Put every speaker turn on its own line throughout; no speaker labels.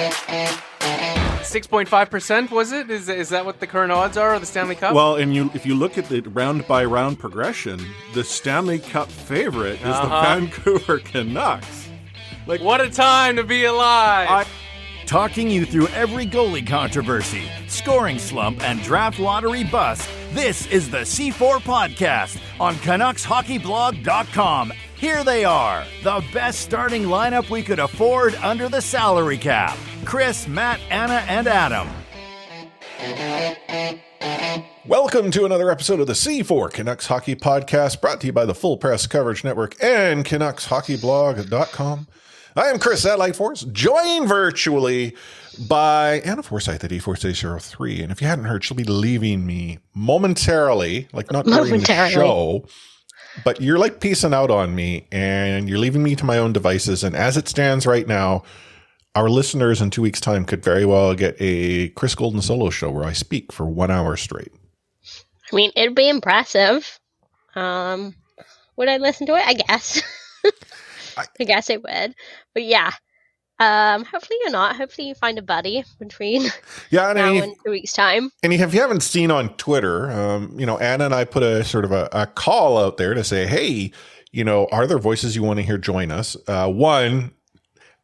6.5%, was it? Is that what the current odds are of the Stanley Cup?
Well, and if you look at the round-by-round progression, the Stanley Cup favorite is the Vancouver Canucks.
Like, what a time to be alive!
Talking you through every goalie controversy, scoring slump, and draft lottery bust, this is the C4 Podcast on CanucksHockeyBlog.com. Here they are, the best starting lineup we could afford under the salary cap. Chris, Matt, Anna, and Adam.
Welcome to another episode of the C4 Canucks Hockey Podcast, brought to you by the Full Press Coverage Network and CanucksHockeyBlog.com. I am Chris at Lightforce, joined virtually by Anna Forsyth at E4C03. And if you hadn't heard, she'll be leaving me momentarily, like not during the show. But you're like peacing out on me and you're leaving me to my own devices. And as it stands right now, our listeners in 2 weeks' time could very well get a Chris Golden solo show where I speak for 1 hour straight.
I mean, it'd be impressive. Would I listen to it? I guess. I guess it would. But yeah. Hopefully you're not. Hopefully you find a buddy between now and 2 weeks' time. And
if you haven't seen on Twitter, Anna and I put a sort of a call out there to say, hey, are there voices you want to hear join us? One,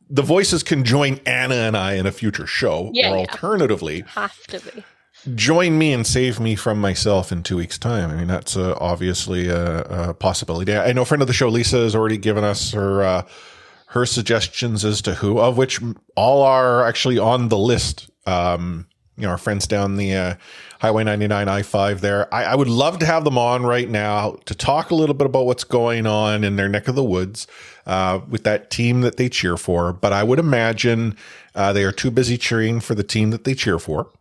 the voices can join Anna and I in a future show. Or alternatively,
have to be.
Join me and save me from myself in 2 weeks' time. I mean, that's obviously a possibility. I know a friend of the show, Lisa, has already given us her suggestions as to who, of which all are actually on the list. Our friends down the Highway 99 I-5 there. I would love to have them on right now to talk a little bit about what's going on in their neck of the woods with that team that they cheer for. But I would imagine they are too busy cheering for the team that they cheer for.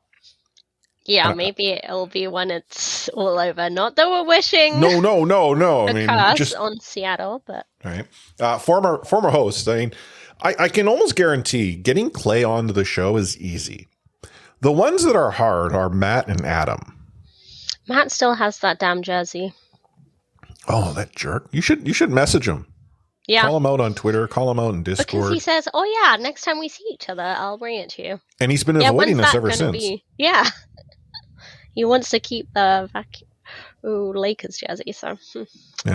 Yeah, maybe it'll be when it's all over. Not that we're wishing.
No.
I mean, just on Seattle, but
right. Former host. I mean, I can almost guarantee getting Clay onto the show is easy. The ones that are hard are Matt and Adam.
Matt still has that damn jersey.
Oh, that jerk! You should message him.
Yeah.
Call him out on Twitter. Call him out in Discord.
Because he says, "Oh yeah, next time we see each other, I'll bring it to you."
And he's been avoiding us ever since.
Yeah. He wants to keep the Lakers jersey, so it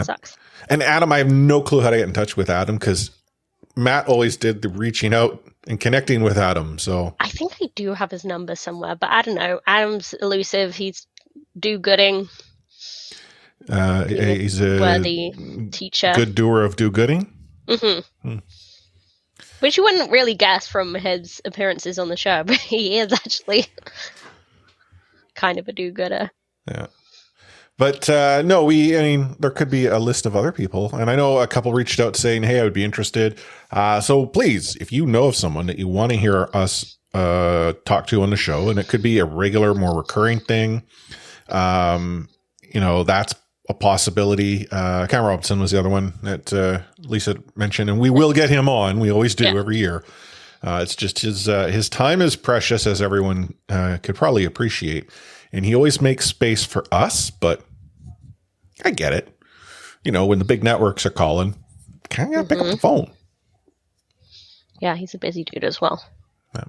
sucks.
And Adam, I have no clue how to get in touch with Adam because Matt always did the reaching out and connecting with Adam. So
I think I do have his number somewhere, but I don't know. Adam's elusive. He's do-gooding.
He's a
worthy teacher.
Good doer of do-gooding.
Mm-hmm. Which you wouldn't really guess from his appearances on the show, but he is actually kind of a do-gooder.
Yeah. But there could be a list of other people. And I know a couple reached out saying, hey, I would be interested. So please, if you know of someone that you want to hear us talk to on the show, and it could be a regular, more recurring thing, that's a possibility. Cam Robinson was the other one that Lisa mentioned, and we will get him on. We always do every year. It's just his time is precious, as everyone could probably appreciate. And he always makes space for us, but I get it. When the big networks are calling, kind of pick up the phone.
Yeah, he's a busy dude as well.
Yeah.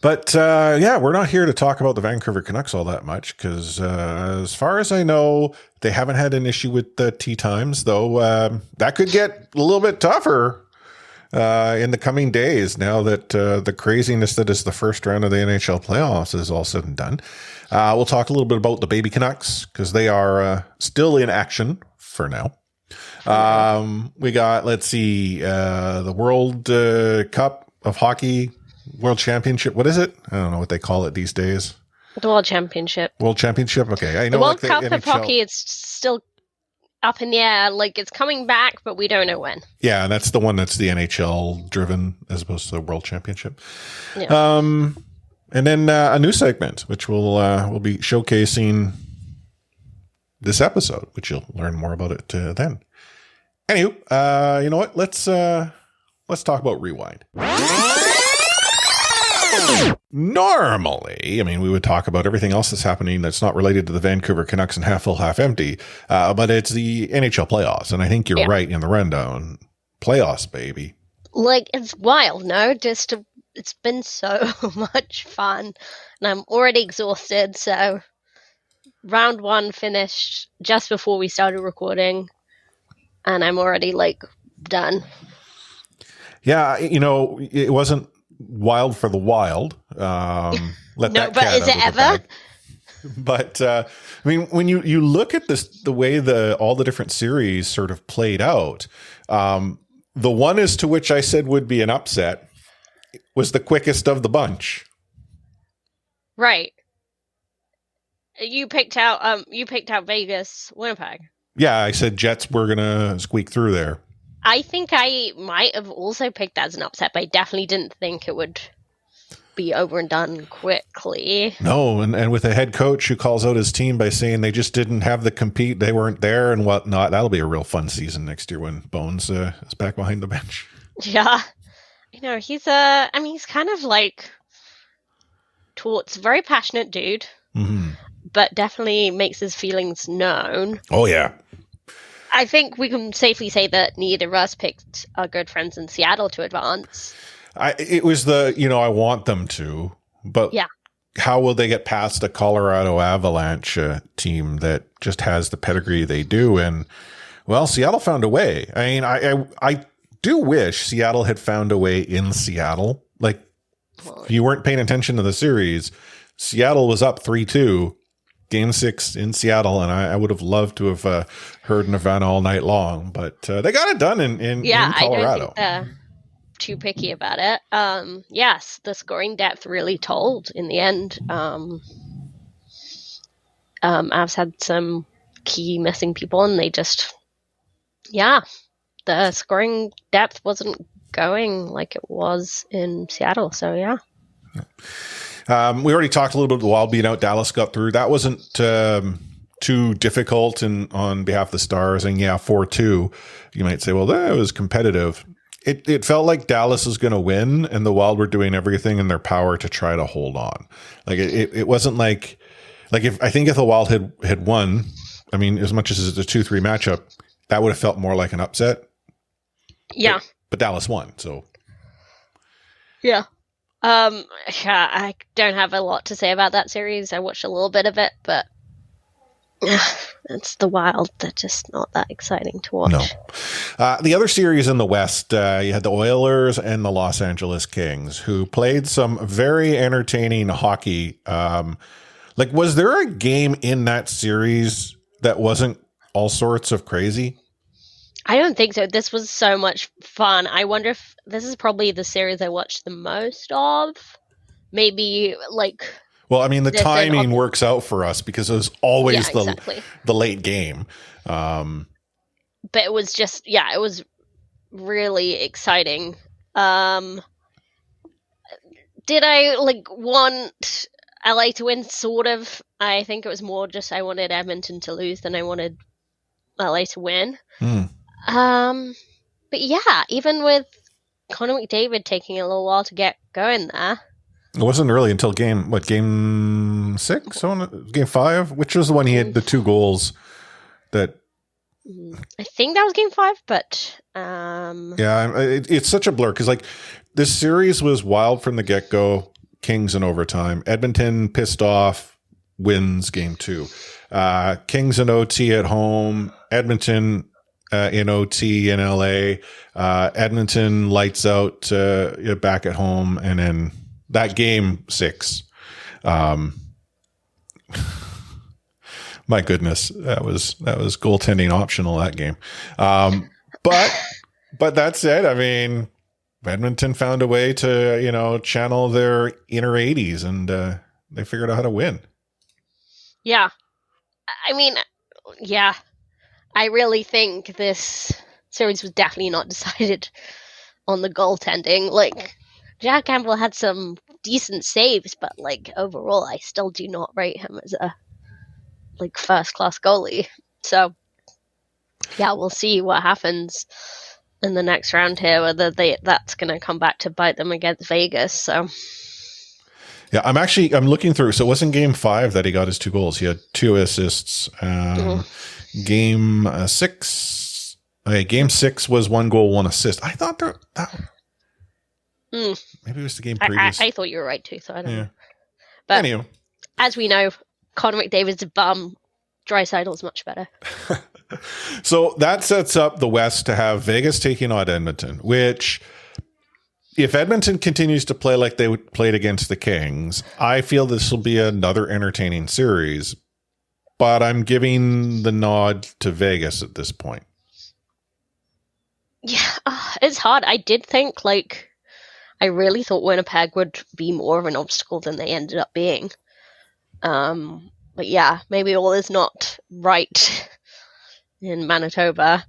But we're not here to talk about the Vancouver Canucks all that much because as far as I know, they haven't had an issue with the tee times, though that could get a little bit tougher in the coming days now that the craziness that is the first round of the NHL playoffs is all said and done. We'll talk a little bit about the baby Canucks because they are still in action for now. We got, the World Cup of Hockey, World Championship. What is it? I don't know what they call it these days.
The World Championship.
World Championship? Okay. I know
the World Cup of Hockey, it's still up in the air. Like, it's coming back, but we don't know when. Yeah,
and that's the one that's the NHL driven as opposed to the World Championship.
Yeah.
And then a new segment, which we'll be showcasing this episode, which you'll learn more about it then. Anywho, you know what? Let's talk about Rewind. Normally, I mean, we would talk about everything else that's happening that's not related to the Vancouver Canucks and half full, half empty. But it's the NHL playoffs. And I think you're right in the rundown. Playoffs, baby.
Like, it's wild, no? Just to it's been so much fun, and I'm already exhausted. So round 1 finished just before we started recording, and I'm already done.
Yeah, it wasn't wild for the wild. Let
No,
that
but
cat
is
out
it
of the
ever?
bag. But I mean, when you look at this, the way all the different series sort of played out, the one as to which I said would be an upset was the quickest of the bunch.
Right. You picked out Vegas, Winnipeg.
Yeah, I said Jets were gonna squeak through there.
I think I might have also picked that as an upset, but I definitely didn't think it would be over and done quickly.
No, and with a head coach who calls out his team by saying they just didn't have the compete, they weren't there and whatnot. That'll be a real fun season next year when Bones is back behind the bench.
Yeah. He's he's kind of Tort's very passionate dude, but definitely makes his feelings known.
Oh, yeah.
I think we can safely say that neither of us picked our good friends in Seattle to advance.
It was I want them to, but
yeah.
How will they get past a Colorado Avalanche team that just has the pedigree they do? And, well, Seattle found a way. I mean, I do wish Seattle had found a way in Seattle. If you weren't paying attention to the series, Seattle was up 3-2. Game 6 in Seattle, and I would have loved to have heard Nirvana all night long, but they got it done in Colorado.
I don't think they're too picky about it. Yes, the scoring depth really told in the end. Avs had some key missing people, and they just, the scoring depth wasn't going like it was in Seattle, so yeah.
We already talked a little bit about the Wild being out. Dallas got through. That wasn't too difficult on behalf of the Stars. And 4-2, you might say, well, that was competitive. It felt like Dallas was going to win, and the Wild were doing everything in their power to try to hold on. It wasn't like if the Wild had won, I mean, as much as it's a 2-3 matchup, that would have felt more like an upset.
Yeah.
But Dallas won, so.
Yeah. I don't have a lot to say about that series. I watched a little bit of it, but it's the Wild. They're just not that exciting to watch.
No. The other series in the West, you had the Oilers and the Los Angeles Kings, who played some very entertaining hockey. Was there a game in that series that wasn't all sorts of crazy?
I don't think so. This was so much fun. I wonder if this is probably the series I watched the most of. Maybe
Well, I mean, the timing works out for us because it was always the late game.
But it was just, it was really exciting. Did I want LA to win? Sort of. I think it was more just I wanted Edmonton to lose than I wanted LA to win. But even with Connor McDavid taking a little while to get going there.
It wasn't really until game 6? Game 5? Which was the one he had the 2 goals that...
I think that was game 5, but...
it's such a blur because this series was wild from the get-go. Kings in overtime. Edmonton pissed off, wins game 2. Kings in OT at home. Edmonton... in OT in LA, Edmonton lights out back at home, and then that game 6. My goodness, that was goaltending optional that game. But that said, I mean, Edmonton found a way to channel their inner 80s, and they figured out how to win. Yeah,
I mean, I really think this series was definitely not decided on the goaltending. Jack Campbell had some decent saves, but overall, I still do not rate him as a first-class goalie. So, we'll see what happens in the next round here, whether that's going to come back to bite them against Vegas. So.
Yeah, I'm looking through. So it wasn't game 5 that he got his 2 goals. He had 2 assists. Game 6. Okay, game 6 was 1 goal, 1 assist. I thought Maybe it was the game previous.
I thought you were right too, so I don't know.
But
But
anyway,
as we know, Connor McDavid's a bum. Draisaitl's much better.
so that sets up the West to have Vegas taking on Edmonton, which if Edmonton continues to play like they played against the Kings, I feel this will be another entertaining series, but I'm giving the nod to Vegas at this point.
Yeah, it's hard. I did think, I really thought Winnipeg would be more of an obstacle than they ended up being. But yeah, maybe all is not right in Manitoba.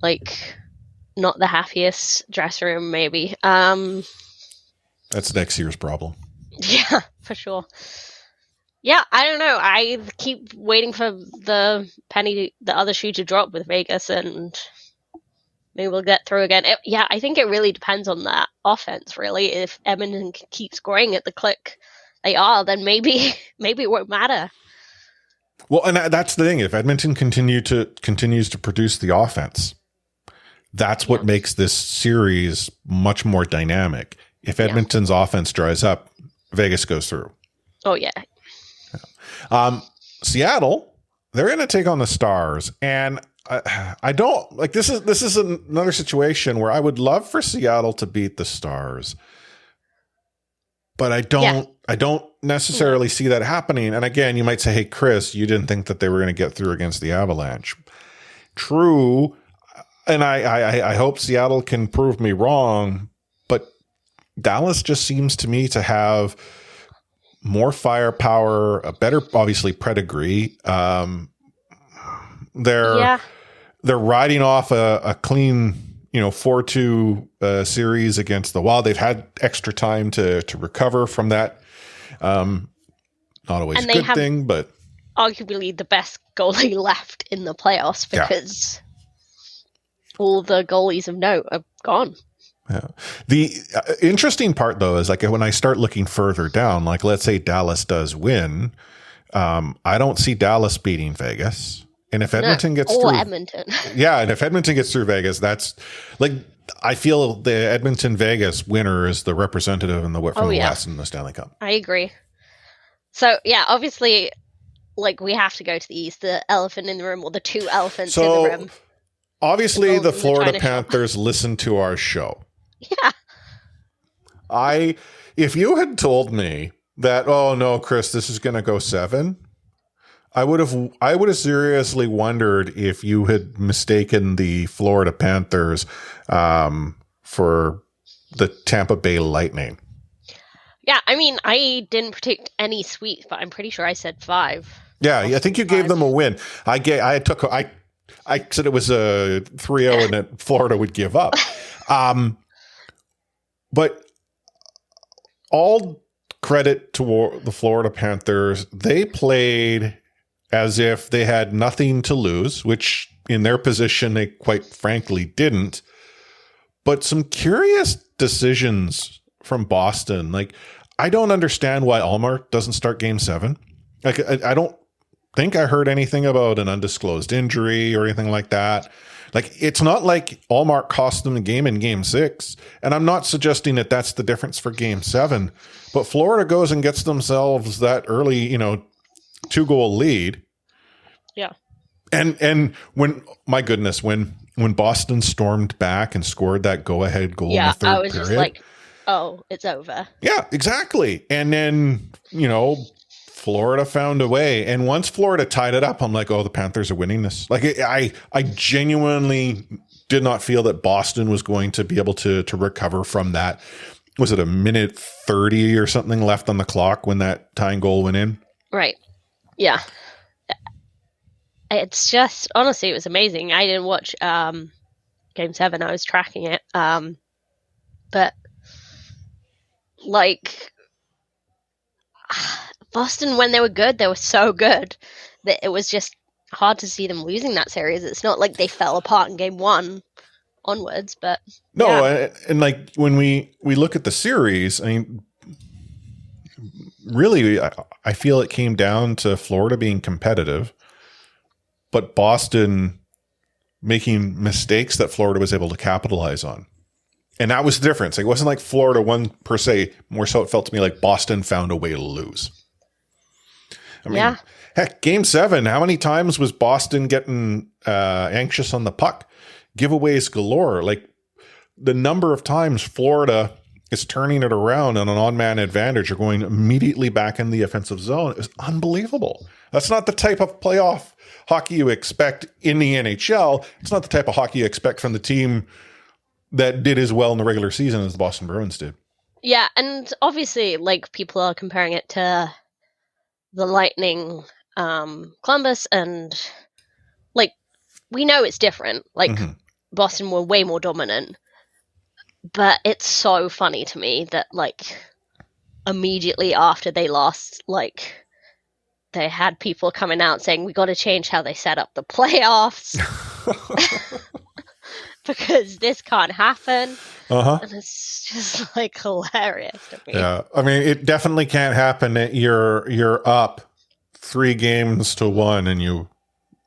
Not the happiest dressing room, maybe.
That's next year's problem.
Yeah, for sure. Yeah, I don't know. I keep waiting for the other shoe to drop with Vegas, and maybe we'll get through again. I think it really depends on that offense, really. If Edmonton can keep scoring at the click they are, then maybe it won't matter.
Well, and that's the thing. If Edmonton continues to produce the offense, that's what makes this series much more dynamic. If Edmonton's offense dries up, Vegas goes through.
Oh, yeah.
Seattle, they're going to take on the Stars, and I don't like this is another situation where I would love for Seattle to beat the Stars, but I don't necessarily see that happening. And again, you might say, hey, Chris, you didn't think that they were going to get through against the Avalanche. True. And I hope Seattle can prove me wrong, but Dallas just seems to me to have more firepower, a better, obviously, pedigree. They're riding off a clean, 4-2 series against the Wild. They've had extra time to recover from that. Not always a good thing, but
arguably the best goalie left in the playoffs because all the goalies of note are gone.
Yeah. The interesting part, though, is when I start looking further down, let's say Dallas does win, I don't see Dallas beating Vegas. And if Edmonton gets through
Edmonton.
And if Edmonton gets through Vegas, that's I feel the Edmonton Vegas winner is the representative from the West in the Stanley Cup.
I agree. So obviously, we have to go to the East, the elephant in the room, or the two elephants in the room.
Obviously, the Florida Panthers listen to our show.
Yeah.
If you had told me that, oh no, Chris, this is going to go 7, I would have seriously wondered if you had mistaken the Florida Panthers for the Tampa Bay Lightning.
Yeah, I mean, I didn't predict any sweeps, but I'm pretty sure I said 5.
Yeah, I think you gave them a win. I said it was a 3-0 and that Florida would give up. But all credit to the Florida Panthers. They played as if they had nothing to lose, which in their position, they quite frankly didn't. But some curious decisions from Boston. I don't understand why Ullmark doesn't start Game 7. I don't think I heard anything about an undisclosed injury or anything like that. It's not like Ullmark cost them the game in Game 6. And I'm not suggesting that that's the difference for Game 7. But Florida goes and gets themselves that early, 2-goal lead.
Yeah.
And when Boston stormed back and scored that go-ahead goal in the third period.
I was just oh, it's over.
Yeah, exactly. And then, Florida found a way. And once Florida tied it up, I'm like, oh, the Panthers are winning this. I genuinely did not feel that Boston was going to be able to recover from that. Was it a minute 30 or something left on the clock when that tying goal went in? Right.
Yeah. It's just, honestly, it was amazing. I didn't watch Game 7. I was tracking it. But, Boston, when they were good, they were so good that it was just hard to see them losing that series. It's not like they fell apart in Game 1 onwards, but
no. Yeah. And when we look at the series, I mean, really, I feel it came down to Florida being competitive, but Boston making mistakes that Florida was able to capitalize on. And that was the difference. It wasn't like Florida won per se. More so it felt to me like Boston found a way to lose. I mean, heck, Game 7, how many times was Boston getting anxious on the puck? Giveaways galore. Like the number of times Florida is turning it around on an on-man advantage or going immediately back in the offensive zone is unbelievable. That's not the type of playoff hockey you expect in the NHL. It's not the type of hockey you expect from the team that did as well in the regular season as the Boston Bruins did.
Yeah, and obviously, like, people are comparing it to the Lightning, Columbus, and, like, we know it's different. Like, Boston were way more dominant. But it's so funny to me that, like, immediately after they lost, like, they had people coming out saying, we got to change how they set up the playoffs. Because this can't happen. And it's just, like, hilarious to me.
Yeah, I mean, it definitely can't happen that you're up 3-1 and you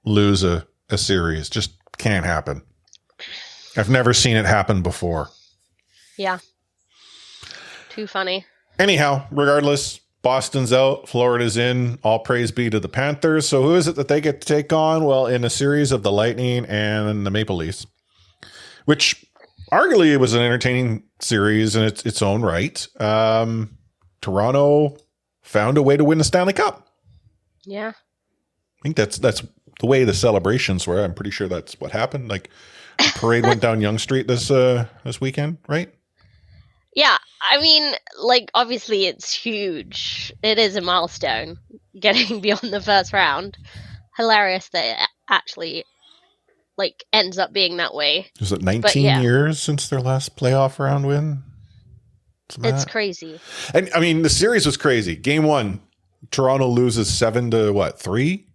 lose a series. Just can't happen. I've never seen it happen before.
Yeah. Too funny.
Anyhow, regardless, Boston's out, Florida's in. All praise be to the Panthers. So who is it that they get to take on? Well, in a series of the Lightning and the Maple Leafs, which arguably was an entertaining series in its own right. Toronto found a way to win the Stanley Cup.
Yeah.
I think that's the way the celebrations were. I'm pretty sure that's what happened. Like, the parade went down Yonge Street this weekend, right?
Yeah, I mean, like, obviously it's huge. It is a milestone, getting beyond the first round. Hilarious that it actually, like, ends up being that way.
Was it 19 years since their last playoff round win?
It's crazy.
And, I mean, the series was crazy. Game 1, Toronto loses 7-3?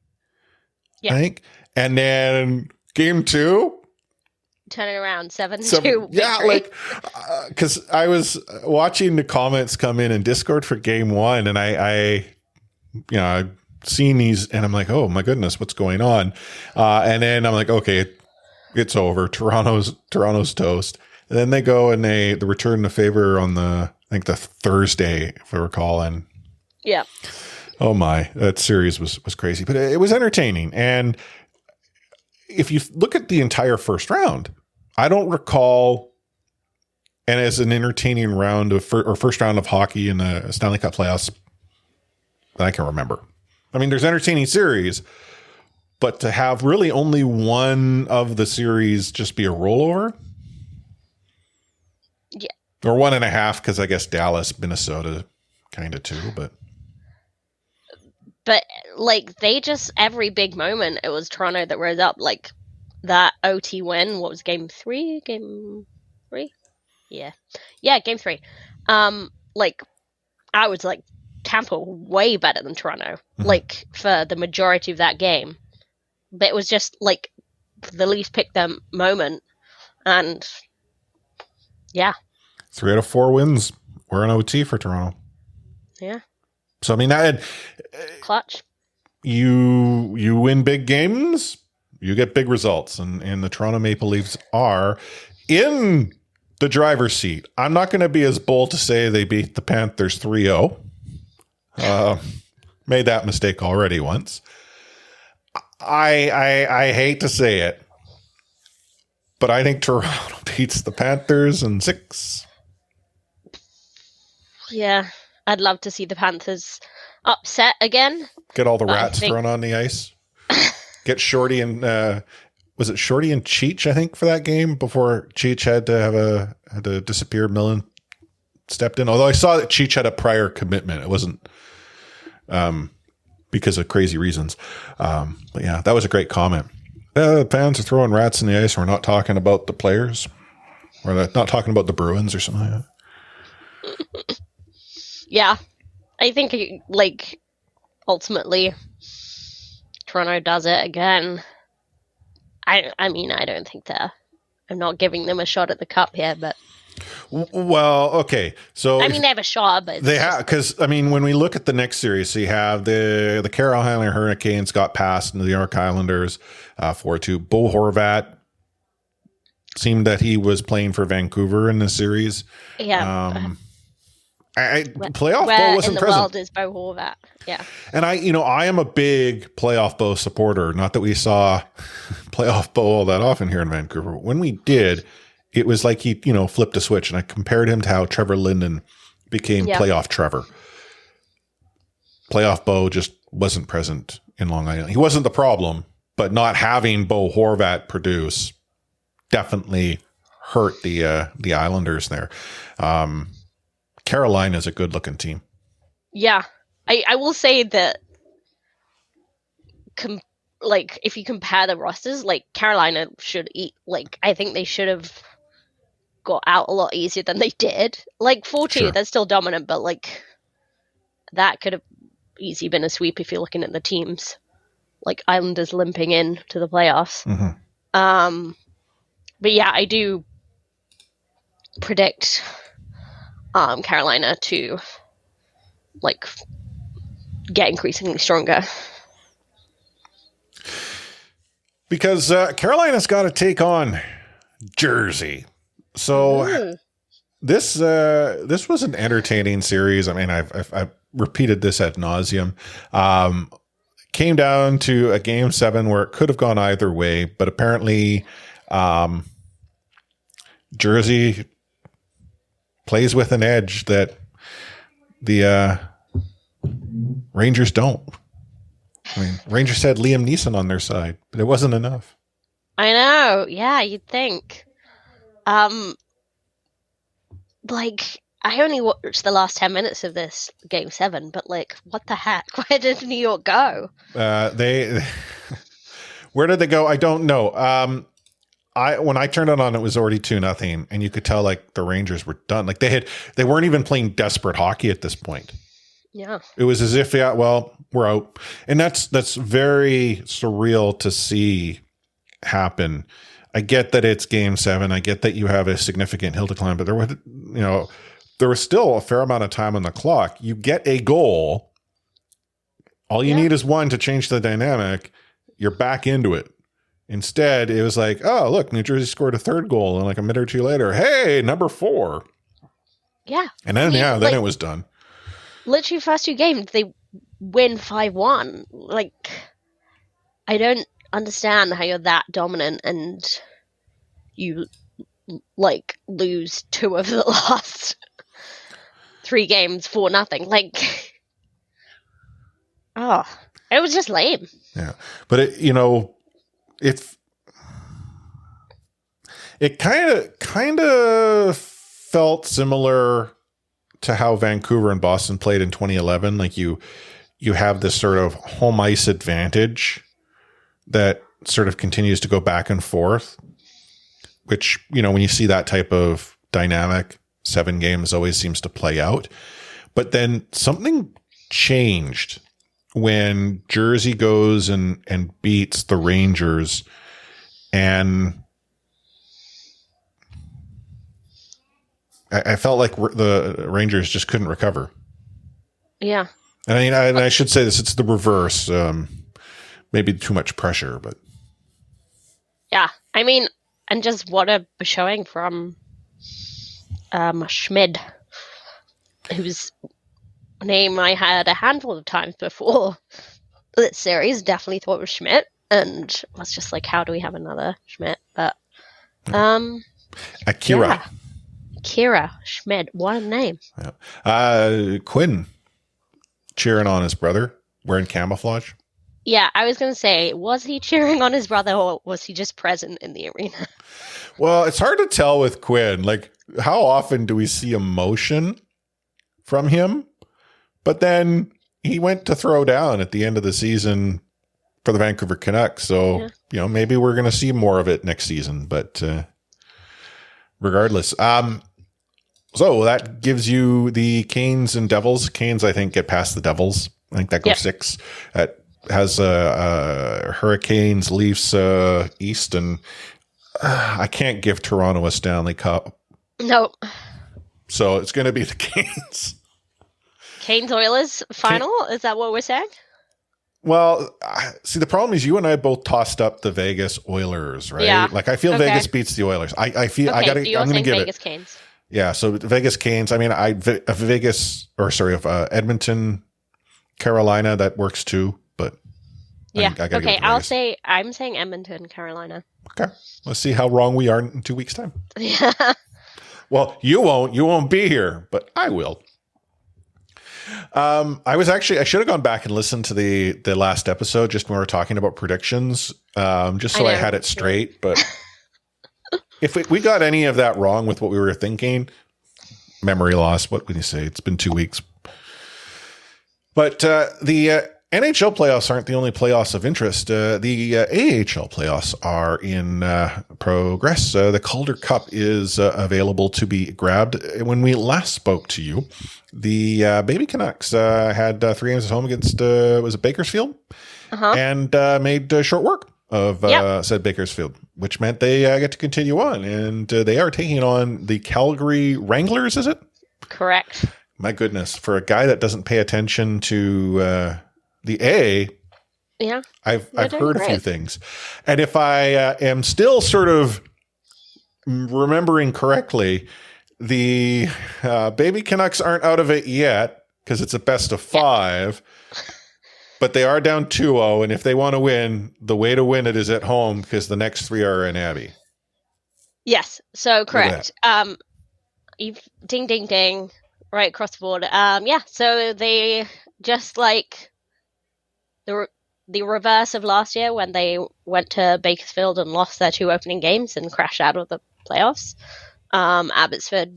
Yeah.
I think. And then Game 2...
turning around 7-2.
Yeah, like, because I was watching the comments come in Discord for Game 1, and I seen these, and I'm like, oh my goodness, what's going on? And then I'm like, okay, it's over. Toronto's toast. And then they go and they return the favor on I think the Thursday, if I recall, and
yeah.
Oh my, that series was crazy, but it was entertaining. And if you look at the entire first round, I don't recall, and as an entertaining round of first round of hockey in the Stanley Cup playoffs that I can remember. I mean, there's entertaining series, but to have really only one of the series just be a rollover,
yeah,
or 1.5, because I guess Dallas, Minnesota, kind of too, but.
But, like, they just, every big moment, it was Toronto that rose up. Like, that OT win, what was Game 3? Game 3? Yeah. Yeah, Game 3. Like, I was like, Tampa way better than Toronto, like, for the majority of that game. But it was just, like, the Leafs picked their moment, and, yeah.
3 out of 4 wins were an OT for Toronto.
Yeah.
So, I mean, that
clutch.
You win big games, you get big results, and the Toronto Maple Leafs are in the driver's seat. I'm not going to be as bold to say they beat the Panthers 3-0. Made that mistake already once. I hate to say it, but I think Toronto beats the Panthers in 6.
Yeah. I'd love to see the Panthers upset again.
Get all the rats thrown on the ice. Get Shorty and was it Shorty and Cheech, I think, for that game before Cheech had to disappear. Millen stepped in. Although I saw that Cheech had a prior commitment. It wasn't because of crazy reasons. But yeah, that was a great comment. The fans are throwing rats in the ice. We're not talking about the players. We're not talking about the Bruins or something like that.
Yeah, I think, like, ultimately, Toronto does it again. I mean, I don't think I'm not giving them a shot at the cup here, but.
Well, okay. So
I mean, they have a shot, but
they have, because I mean, when we look at the next series, so you have the Carolina Hurricanes got past the New York Islanders 4-2. Bo Horvat seemed that he was playing for Vancouver in the series.
Yeah.
Playoff
Where
Bo
in
wasn't
the
present.
world is Bo Horvat? Yeah.
And I am a big Playoff Bo supporter. Not that we saw Playoff Bo all that often here in Vancouver. But when we did, it was like he, flipped a switch. And I compared him to how Trevor Linden became Playoff Trevor. Playoff Bo just wasn't present in Long Island. He wasn't the problem, but not having Bo Horvat produce definitely hurt the Islanders there. Carolina's a good-looking team.
Yeah. I will say that, if you compare the rosters, Carolina should I think they should have got out a lot easier than they did. 4-2,
Sure.
They're still dominant, but, that could have easily been a sweep if you're looking at the teams. Islanders limping in to the playoffs.
Mm-hmm.
But yeah, I do predict Carolina to get increasingly stronger.
Because Carolina's got to take on Jersey. So this was an entertaining series. I mean, I've repeated this ad nauseum. Came down to a game 7 where it could have gone either way, but apparently Jersey plays with an edge that the Rangers don't. I mean, Rangers had Liam Neeson on their side, but it wasn't enough.
I know. Yeah, you'd think. I only watched the last 10 minutes of this game 7, but what the heck? Where did New York go?
Where did they go? I don't know. When I turned it on, it was already 2-0, and you could tell the Rangers were done. They weren't even playing desperate hockey at this point.
Yeah.
It was as if, we're out. And that's very surreal to see happen. I get that it's game 7. I get that you have a significant hill to climb, but there was still a fair amount of time on the clock. You get a goal. All you need is one to change the dynamic. You're back into it. Instead, it was oh, look, New Jersey scored a third goal. And a minute or two later, hey, number 4.
Yeah.
And then, then it was done.
Literally first 2 games, they win 5-1. I don't understand how you're that dominant and you, lose 2 of the last 3 games for nothing. It was just lame.
Yeah. But it kind of felt similar to how Vancouver and Boston played in 2011. You have this sort of home ice advantage that sort of continues to go back and forth, which, when you see that type of dynamic, 7 games always seems to play out. But then something changed when Jersey goes and beats the Rangers, and I felt like the Rangers just couldn't recover.
Yeah.
And I should say this, it's the reverse. Maybe too much pressure, but.
Yeah. I mean, and just what a showing from Schmid, whose name I had a handful of times before this series. Definitely thought it was Schmidt, and was just how do we have another Schmidt? But
Akira.
Yeah. Akira Schmid, what a name.
Yeah. Quinn cheering on his brother, wearing camouflage.
Yeah, I was going to say, was he cheering on his brother or was he just present in the arena?
Well, it's hard to tell with Quinn. How often do we see emotion from him? But then he went to throw down at the end of the season for the Vancouver Canucks. So, maybe we're going to see more of it next season. But regardless. So that gives you the Canes and Devils. Canes, I think, get past the Devils. I think that goes 6. That has Hurricanes, Leafs East, and I can't give Toronto a Stanley Cup.
No.
So it's going to be the Canes.
Canes Oilers final? Is that what we're saying?
Well, see, the problem is you and I both tossed up the Vegas Oilers, right?
Yeah.
Like I feel
Okay.
Vegas beats the Oilers. I feel
Okay,
I gotta.
so you're
I'm going to
saying
give
Vegas
it.
Canes.
Yeah. So Vegas Canes. I mean, Edmonton, Carolina. That works too. But
Yeah.
I gotta go
Okay,
with
I'll
Vegas.
say I'm saying Edmonton, Carolina.
Okay. Let's see how wrong we are in 2 weeks' time.
Yeah.
Well, you won't. You won't be here, but I will. I should have gone back and listened to the last episode just when we were talking about predictions, just so I had it straight. But if we got any of that wrong with what we were thinking, memory loss. What would you say? It's been 2 weeks. But the NHL playoffs aren't the only playoffs of interest. The AHL playoffs are in progress. The Calder Cup is available to be grabbed. When we last spoke to you, the Baby Canucks had 3 games at home against, was it Bakersfield? And made short work of said Bakersfield, which meant they get to continue on. And they are taking on the Calgary Wranglers, is it?
Correct.
My goodness. For a guy that doesn't pay attention to the A,
Yeah.
I've heard a few things. And if I am still sort of remembering correctly, the Baby Canucks aren't out of it yet because it's a best of 5, but they are down 2-0. And if they want to win, the way to win it is at home because the next 3 are in Abbey.
Yes. So correct. You've ding, ding, ding, right across the board. Yeah. So they just like the reverse of last year when they went to Bakersfield and lost their 2 opening games and crashed out of the playoffs. Abbotsford,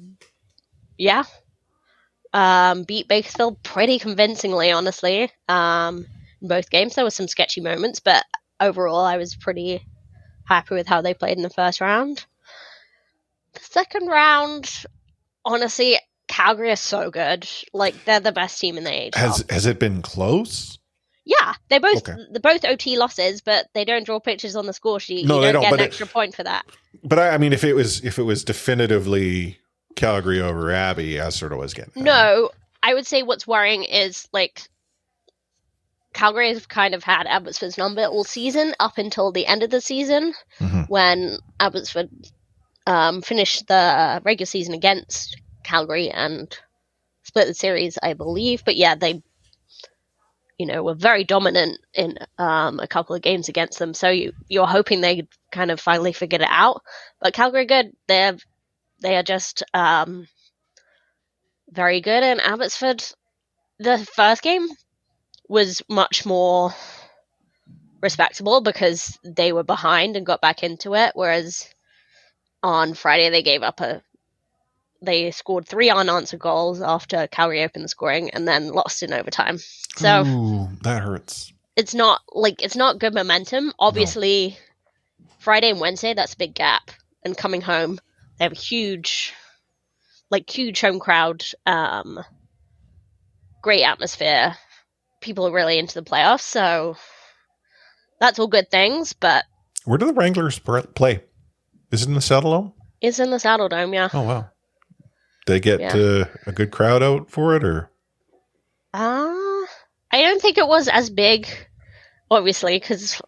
beat Bakersfield pretty convincingly, honestly. In both games, there were some sketchy moments, but overall, I was pretty happy with how they played in the first round. The second round, honestly, Calgary is so good. Like, they're the best team in the AHL.
Has it been close?
Yeah, they're both OT losses, but they don't draw pictures on the score sheet.
No,
you don't get an extra point for that.
But I mean, if it was definitively Calgary over Abbey, as sort of was getting.
No, I would say what's worrying is like Calgary has kind of had Abbotsford's number all season up until the end of the season when Abbotsford finished the regular season against Calgary and split the series, I believe. But yeah, they were very dominant in a couple of games against them. So you're hoping they kind of finally figured it out. But Calgary good. They are just very good. And Abbotsford, the first game was much more respectable because they were behind and got back into it. Whereas on Friday, they scored 3 unanswered goals after Calgary opened the scoring and then lost in overtime. So
that hurts.
It's not good momentum. Obviously, no. Friday and Wednesday, that's a big gap. And coming home, they have a huge home crowd, great atmosphere. People are really into the playoffs, so that's all good things. But
where do the Wranglers play? Is it in the Saddle Dome?
It's in the Saddle Dome, yeah.
Oh wow. They get a good crowd out for it, or?
I don't think it was as big, obviously, because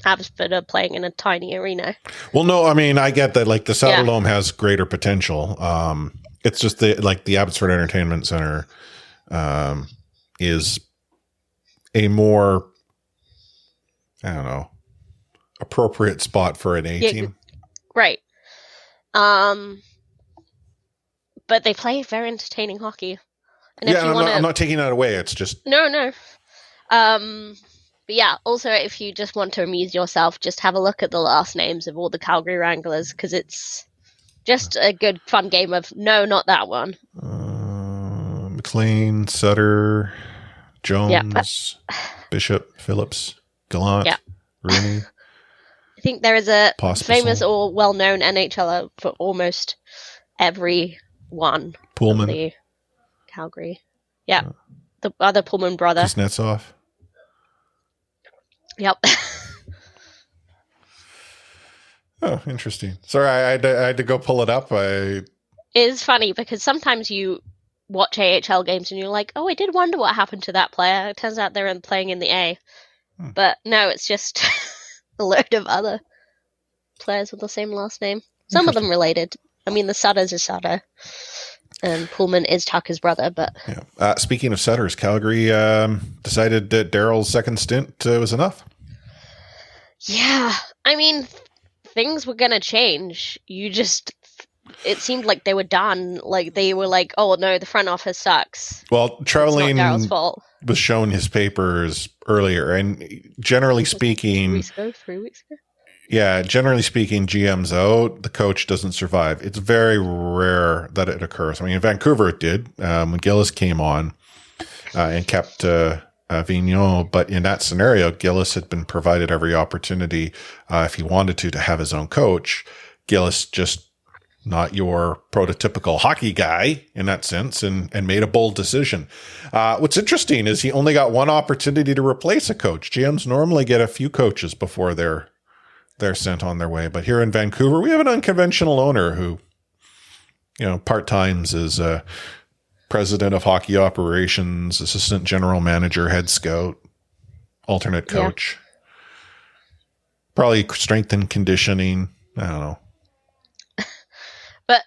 Abbotsford are playing in a tiny arena.
Well, no, I mean I get that. Like the Saddle Dome has greater potential. It's just the Abbotsford Entertainment Center is a more, I don't know, appropriate spot for an A team.
Right. But they play very entertaining hockey. And
I'm not taking that away. It's just
no. But yeah, also if you just want to amuse yourself, just have a look at the last names of all the Calgary Wranglers because it's just a good fun game of no, not that one.
McLean, Sutter, Jones, Bishop, Phillips, Gallant, Rooney.
I think there is a
Pospisil.
Famous or well-known NHLer for almost every one.
Pullman.
Of the Calgary. Yeah. The other Pullman brother.
Kuznetsov.
Yep.
Oh, interesting. Sorry, I had to go pull it up.
It is funny because sometimes you watch AHL games and you're like, oh, I did wonder what happened to that player. It turns out they're playing in the A. But no, it's just a load of other players with the same last name. Some of them related. I mean, the Sutters is Sutter, and Pullman is Tucker's brother. But
yeah. Speaking of Sutters, Calgary decided that Daryl's second stint was enough.
Yeah, I mean, things were gonna change. It seemed like they were done. Like they were like, oh no, the front office sucks.
Well, Charlene
Daryl's fault.
Was shown his papers earlier, and generally speaking,
3 weeks ago.
Yeah, generally speaking, GM's out, the coach doesn't survive. It's very rare that it occurs. I mean, in Vancouver it did when Gillis came on and kept Vigneault. But in that scenario, Gillis had been provided every opportunity if he wanted to have his own coach. Gillis just not your prototypical hockey guy in that sense and made a bold decision. What's interesting is he only got one opportunity to replace a coach. GMs normally get a few coaches before they're sent on their way. But here in Vancouver, we have an unconventional owner who, part-times is president of hockey operations, assistant general manager, head scout, alternate coach, probably strength and conditioning. I don't know.
But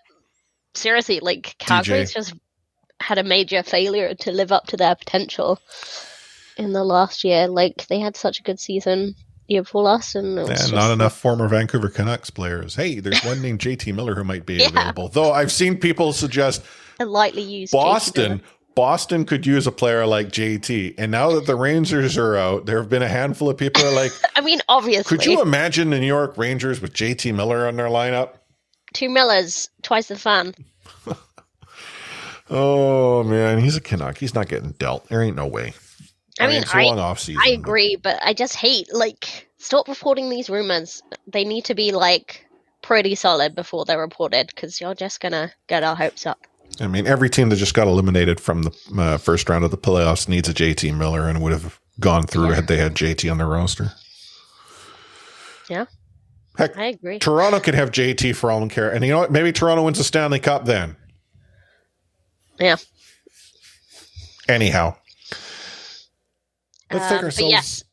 seriously, like Calgary's just had a major failure to live up to their potential in the last year. Like they had such a good season year before last, and
not enough former Vancouver Canucks players. Hey, there's one named JT Miller who might be available. Though I've seen people suggest
a lightly used
Boston could use a player like JT. And now that the Rangers are out, there have been a handful of people who are like,
I mean, obviously.
Could you imagine the New York Rangers with JT Miller on their lineup? 2
Millers, twice the fun.
Oh man, he's a Canuck. He's not getting dealt. There ain't no way.
I mean,
it's a long off season.
I agree, but I just hate, stop reporting these rumors. They need to be, pretty solid before they're reported, because you're just going to get our hopes up.
I mean, every team that just got eliminated from the first round of the playoffs needs a JT Miller and would have gone through had they had JT on their roster.
Yeah.
Heck,
I agree.
Toronto could have JT for all I care. And you know what? Maybe Toronto wins the Stanley Cup then.
Yeah.
Anyhow. Let's take ourselves.
Yes.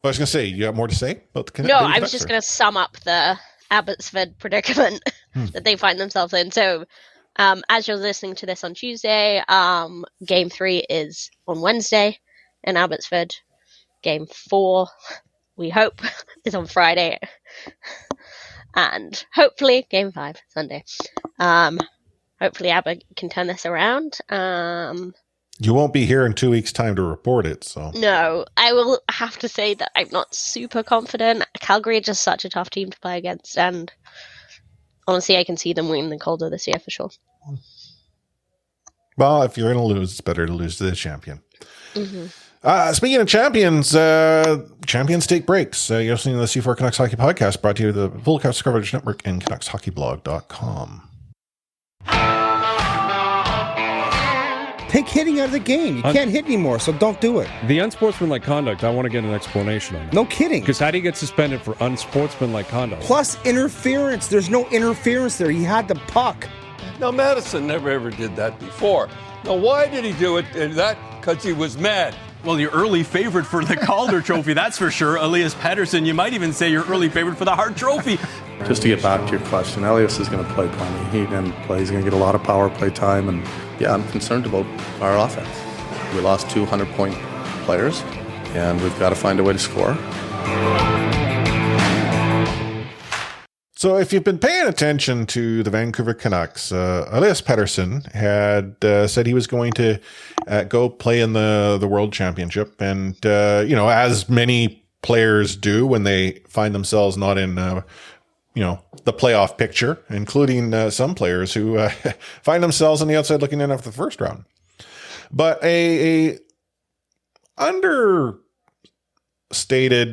I was going to say, you got more to say about the Canucks?
No, I was just going to sum up the Abbotsford predicament that they find themselves in. So, as you're listening to this on Tuesday, Game 3 is on Wednesday in Abbotsford. Game 4, we hope, is on Friday. And hopefully Game 5, Sunday. Hopefully Abba can turn this around.
You won't be here in 2 weeks' time to report it, so.
No, I will have to say that I'm not super confident. Calgary is just such a tough team to play against, and honestly, I can see them winning the Calder this year for sure.
Well, if you're going to lose, it's better to lose to the champion.
Mm-hmm.
Speaking of champions, champions take breaks. You're listening to the C4 Canucks Hockey Podcast, brought to you by the Full Caps Coverage Network and CanucksHockeyBlog.com.
Take hitting out of the game. You can't hit anymore, so don't do it.
The unsportsmanlike conduct, I want to get an explanation on that.
No kidding.
Because how do you get suspended for unsportsmanlike conduct?
Plus interference. There's no interference there. He had the puck.
Now, Madison never ever did that before. Now, why did he do it? Because he was mad.
Well, your early favorite for the Calder Trophy, that's for sure. Elias Pettersson. You might even say your early favorite for the Hart Trophy.
Just to get back to your question, Elias is going to play plenty. He can play. He's going to get a lot of power play time. And, yeah, I'm concerned about our offense. We lost 200-point players, and we've got to find a way to score.
So if you've been paying attention to the Vancouver Canucks, Elias Pettersson had said he was going to go play in the World Championship. And, as many players do when they find themselves not in, the playoff picture, including some players who find themselves on the outside looking in after the first round. But a understated,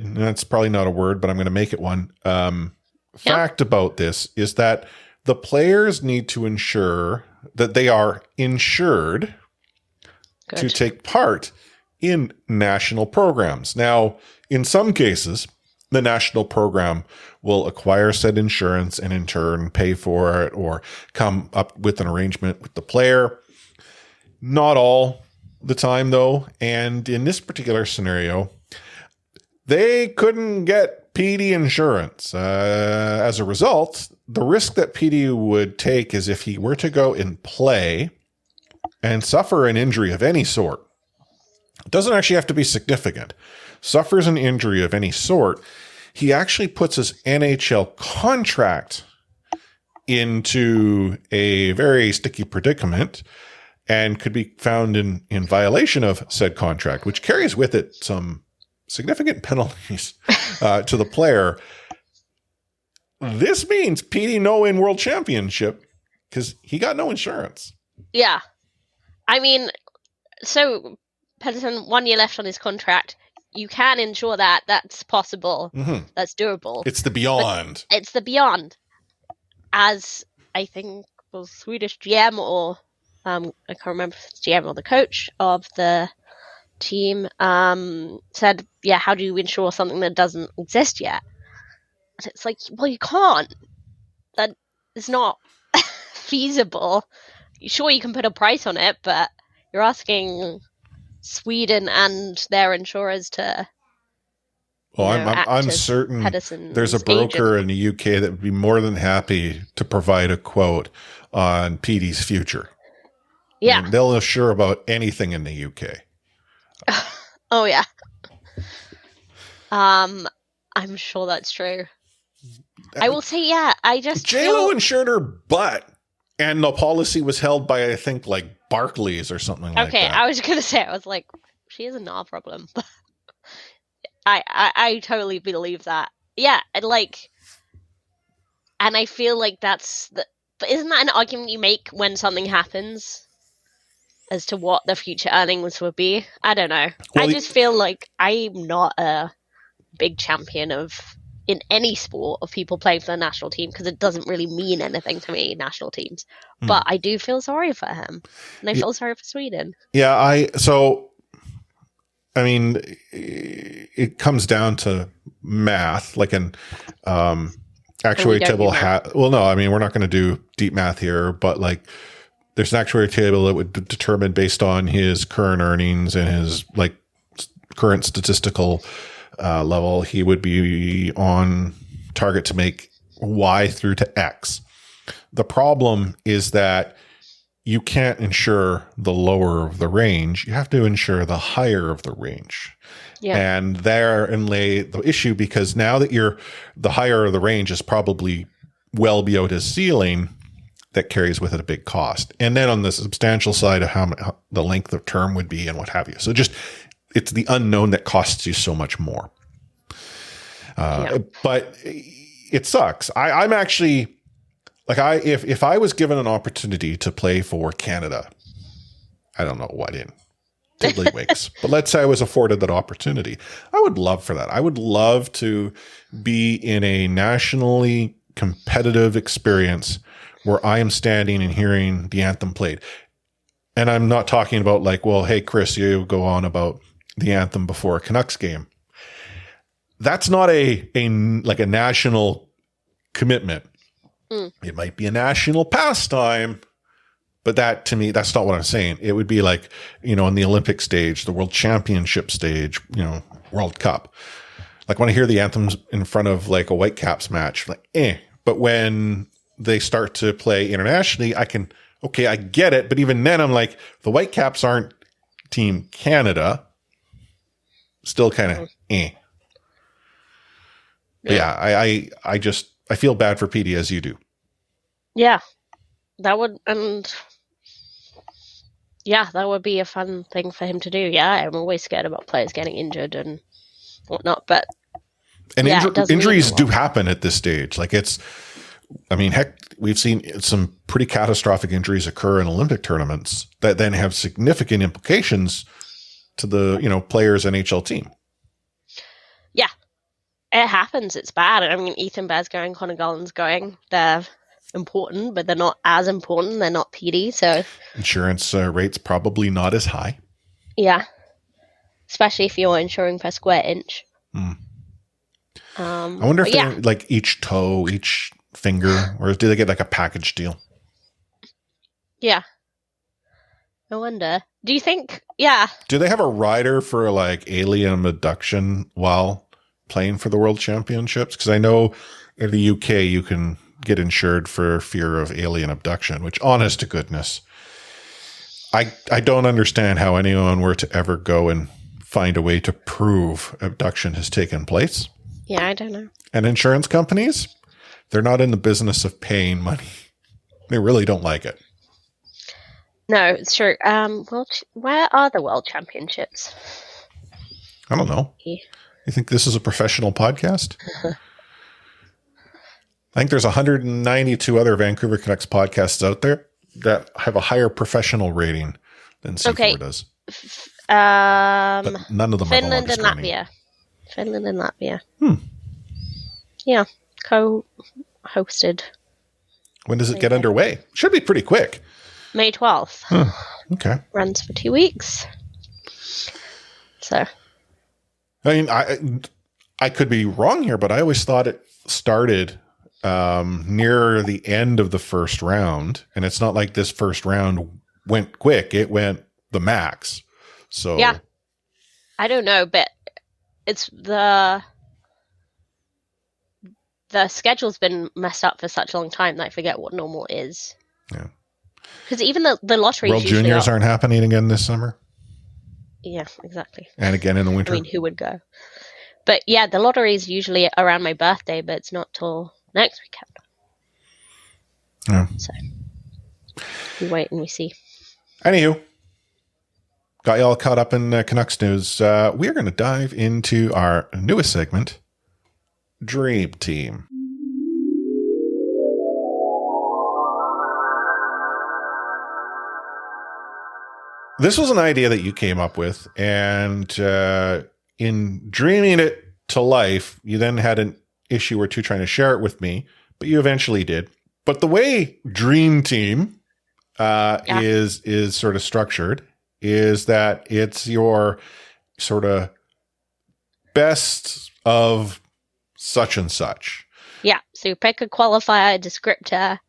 and that's probably not a word, but I'm going to make it one, fact about this is that the players need to ensure that they are insured to take part in national programs. Now, in some cases, the national program will acquire said insurance and in turn pay for it or come up with an arrangement with the player. Not all the time, though. And in this particular scenario, they couldn't get PD insurance. As a result, the risk that PD would take is if he were to go and play and suffer an injury of any sort. It doesn't actually have to be significant. Suffers an injury of any sort, he actually puts his NHL contract into a very sticky predicament and could be found in violation of said contract, which carries with it some significant penalties to the player. This means PD no win world championship because he got no insurance.
Yeah. I mean, so Pettersson, 1 year left on his contract. You can insure that. That's possible.
Mm-hmm.
That's doable.
It's the beyond.
But it's the beyond. As I think was Swedish GM or I can't remember if it's GM or the coach of the team said, yeah, how do you insure something that doesn't exist yet? And it's like, well, you can't. That is not feasible. Sure, you can put a price on it, but you're asking Sweden and their insurers to.
Well, I'm certain
Pettersson's
there's a broker
agent.
in the UK that would be more than happy to provide a quote on PD's future.
Yeah.
And they'll insure about anything in the UK.
Oh yeah. I'm sure that's true. I will say, yeah, I just
J-Lo insured her butt, and the policy was held by, I think, like Barclays or something like
okay,
that.
I was gonna say, I was like, she is not a problem. I totally believe that. Yeah, and I feel like that's the. But isn't that an argument you make when something happens, as to what the future earnings would be? I don't know.
Well,
I just feel like I'm not a big champion of in any sport of people playing for the national team because it doesn't really mean anything to me, national teams. But I do feel sorry for him, and I feel sorry for Sweden.
Yeah, I mean, it comes down to math, like an actuary table. Well, no, I mean, we're not going to do deep math here, but like there's an actuary table that would determine based on his current earnings and his like current statistical level, he would be on target to make Y through to X. The problem is that you can't insure the lower of the range. You have to insure the higher of the range. Yeah. And therein lay the issue, because now that the higher of the range is probably well beyond his ceiling, that carries with it a big cost. And then on the substantial side of how the length of term would be and what have you. So it's the unknown that costs you so much more. But it sucks. I'm actually like, if I was given an opportunity to play for Canada, I don't know what in tiddlywinks, but let's say I was afforded that opportunity, I would love for that. I would love to be in a nationally competitive experience where I am standing and hearing the anthem played. And I'm not talking about like, well, hey, Chris, you go on about the anthem before a Canucks game. That's not a national commitment. It might be a national pastime, but that, to me, that's not what I'm saying. It would be like, on the Olympic stage, the World Championship stage, World Cup. Like when I hear the anthems in front of like a Whitecaps match, like, But when they start to play internationally, I get it. But even then I'm like, the Whitecaps aren't Team Canada. Still kind of Yeah, I feel bad for PD as you do. Yeah,
that would be a fun thing for him to do. Yeah, I'm always scared about players getting injured and whatnot, but
injuries do happen at this stage. Like heck, we've seen some pretty catastrophic injuries occur in Olympic tournaments that then have significant implications to the player's NHL team.
Yeah, it happens. It's bad. I mean, Ethan Bear's going, Connor Garland's going. They're important, but they're not as important. They're not PD, so
insurance rates probably not as high.
Yeah, especially if you're insuring per square inch.
I wonder if they like each toe, each finger, or do they get like a package deal?
Yeah, I wonder. Do you think? Yeah.
Do they have a rider for like alien abduction while playing for the World Championships? Because I know in the UK you can get insured for fear of alien abduction, which, honest to goodness, I don't understand how anyone were to ever go and find a way to prove abduction has taken place.
Yeah, I don't know.
And insurance companies, they're not in the business of paying money. They really don't like it.
No, it's true. Where are the World Championships?
I don't know. You think this is a professional podcast? I think there's 192 other Vancouver Canucks podcasts out there that have a higher professional rating than C4 does. But none of them
Finland
are the
and
longest
Latvia. Finland and Latvia.
running.
Yeah, co-hosted.
When does it get underway? Should be pretty quick.
May 12th.
Okay.
Runs for 2 weeks. So.
I mean, I could be wrong here, but I always thought it started near the end of the first round, and it's not like this first round went quick. It went the max. So
yeah, I don't know, but it's the schedule's been messed up for such a long time that I forget what normal is.
Yeah,
because even the lottery
World Juniors aren't happening again this summer.
Yeah, exactly.
And again in the winter.
I mean, who would go? But yeah, the lottery is usually around my birthday, but it's not till next weekend.
Yeah.
So we wait and we see.
Anywho, got you all caught up in Canucks news. We are going to dive into our newest segment, Dream Team. This was an idea that you came up with, and in dreaming it to life, you then had an issue or two trying to share it with me, but you eventually did. But the way Dream Team is sort of structured is that it's your sort of best of such and such.
Yeah, so you pick a qualifier, descriptor,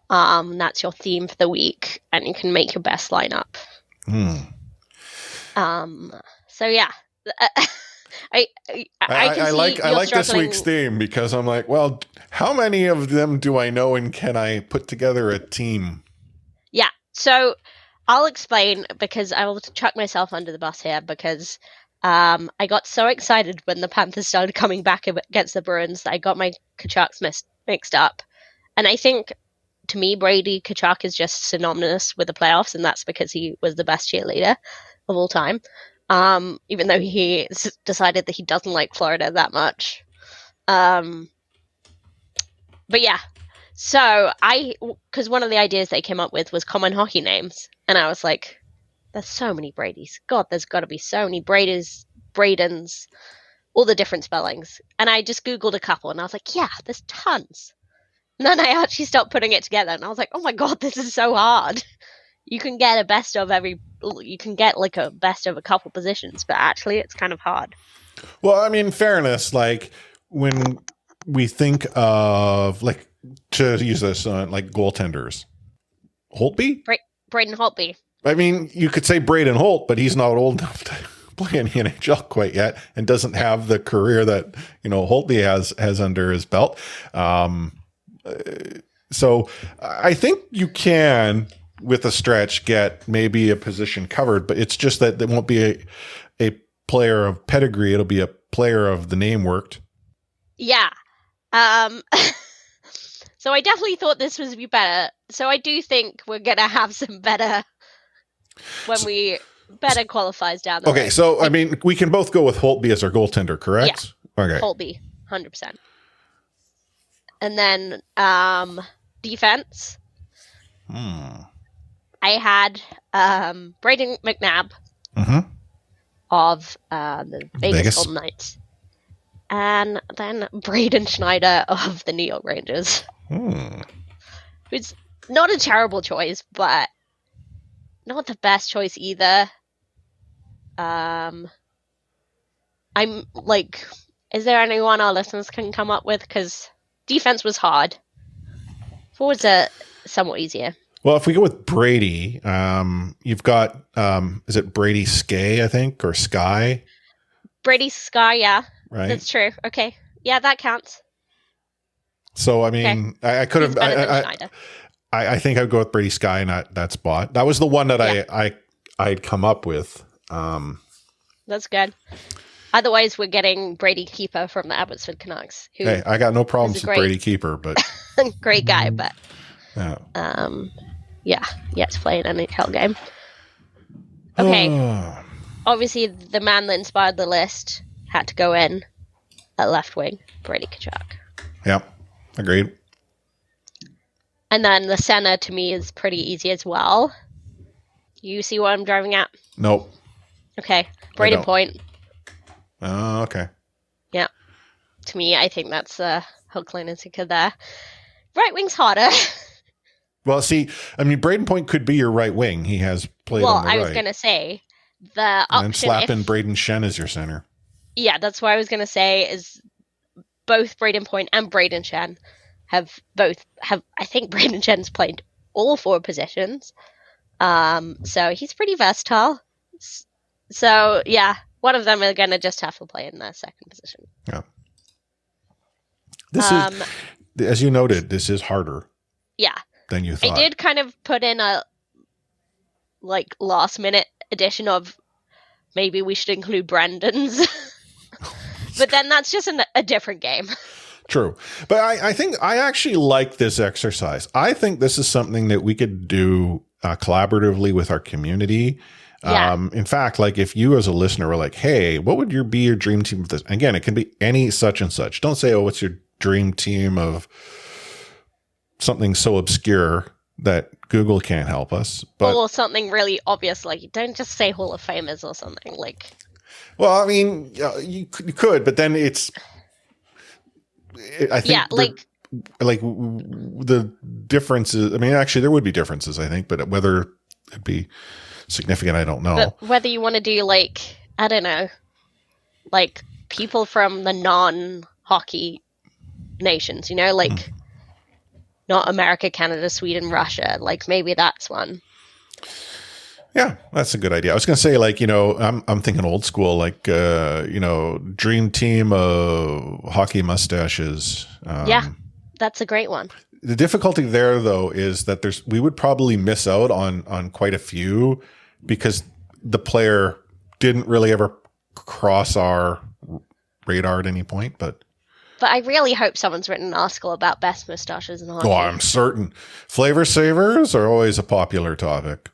that's your theme for the week, and you can make your best lineup. So yeah, I
like this week's theme because I'm like, well, how many of them do I know, and can I put together a team?
Yeah, so I'll explain because I will chuck myself under the bus here because I got so excited when the Panthers started coming back against the Bruins that I got my Kachucks mixed up, and I think. To me, Brady Tkachuk is just synonymous with the playoffs, and that's because he was the best cheerleader of all time. Even though he decided that he doesn't like Florida that much. But yeah, so because one of the ideas they came up with was common hockey names, and I was like, there's so many Bradys. God, there's got to be so many Bradys, Bradens, all the different spellings. And I just Googled a couple, and I was like, yeah, there's tons. And then I actually stopped putting it together, and I was like, oh my God, this is so hard. You can get a best of a best of a couple positions, but actually it's kind of hard.
Well, I mean, fairness, like when we think of, like, to use this, like goaltenders, Holtby?
Braden Holtby.
I mean, you could say Braden Holt, but he's not old enough to play in the NHL quite yet and doesn't have the career that, Holtby has under his belt. So I think you can, with a stretch, get maybe a position covered, but it's just that there won't be a player of pedigree. It'll be a player of the name worked.
Yeah. So I definitely thought this would be better. So I do think we're going to have some better better qualifies down the road.
So, I mean, we can both go with Holtby as our goaltender, correct?
Yeah.
Okay.
Holtby, 100%. And then defense. I had Braden McNabb of the Vegas Golden Knights. And then Braden Schneider of the New York Rangers. Who's not a terrible choice, but not the best choice either. I'm like, is there anyone our listeners can come up with? Because defense was hard. Forwards are somewhat easier.
Well, if we go with Brady, you've got, is it Brady Skye, I think, or Sky?
Brady Sky, yeah.
Right.
That's true. Okay. Yeah, that counts.
So, I mean, okay. I could have, I think I'd go with Brady Skye in that spot. That was the one that I'd come up with.
That's good. Otherwise, we're getting Brady Keeper from the Abbotsford Canucks.
Hey, I got no problems with Brady Keeper, but
great guy, but yet to play an NHL game. Okay, obviously the man that inspired the list had to go in at left wing, Brady Tkachuk.
Yeah, agreed.
And then the center to me is pretty easy as well. You see what I'm driving at?
Nope.
Okay, Braden Point.
Oh, okay.
Yeah. To me, I think that's hook, line, and sinker there. Right wing's harder.
Well, see, I mean, Braden Point could be your right wing. He has played on the right.
Well, I was going to say, the option...
And slap in Braden Shen as your center.
Yeah, that's what I was going to say, is both Braden Point and Braden Shen have... I think Braden Shen's played all 4 positions. So he's pretty versatile. So, yeah, one of them are going to just have to play in the second position.
Yeah. This is, as you noted, this is harder.
Yeah.
Than you thought.
I did kind of put in a, last minute addition of maybe we should include Brendan's. But then that's just a different game.
True. But I think I actually like this exercise. I think this is something that we could do collaboratively with our community.
Yeah.
In fact, if you as a listener were like, hey, what would be your dream team of this? Again, it can be any such and such. Don't say, what's your dream team of something so obscure that Google can't help us. But,
or something really obvious, don't just say Hall of Famers or something.
Well, I mean, you could, but then I think the differences, I mean, actually there would be differences, I think, but whether it'd be significant, I don't know.
But whether you want to do I don't know, people from the non-hockey nations, not America, Canada, Sweden, Russia, maybe that's one.
Yeah, that's a good idea. I was going to say, I'm thinking old school, dream team of hockey mustaches.
Yeah, that's a great one.
The difficulty there, though, is that we would probably miss out on quite a few because the player didn't really ever cross our radar at any point. But
I really hope someone's written an article about best mustaches in hockey.
Oh, I'm certain. Flavor savers are always a popular topic.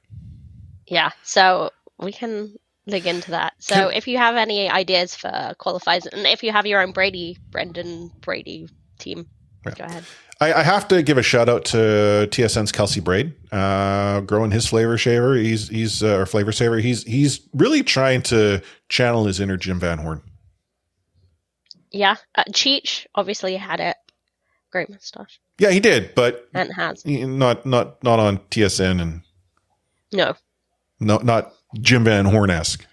Yeah, so we can dig into that. So if you have any ideas for qualifiers, and if you have your own Brendan Brady team, go ahead.
I have to give a shout out to TSN's Kelsey Braid, growing his flavor saver. He's or flavor saver. He's really trying to channel his inner Jim Van Horn.
Yeah, Cheech obviously had a great mustache.
Yeah, he did, but
and has
not on TSN and not Jim Van Horn-esque.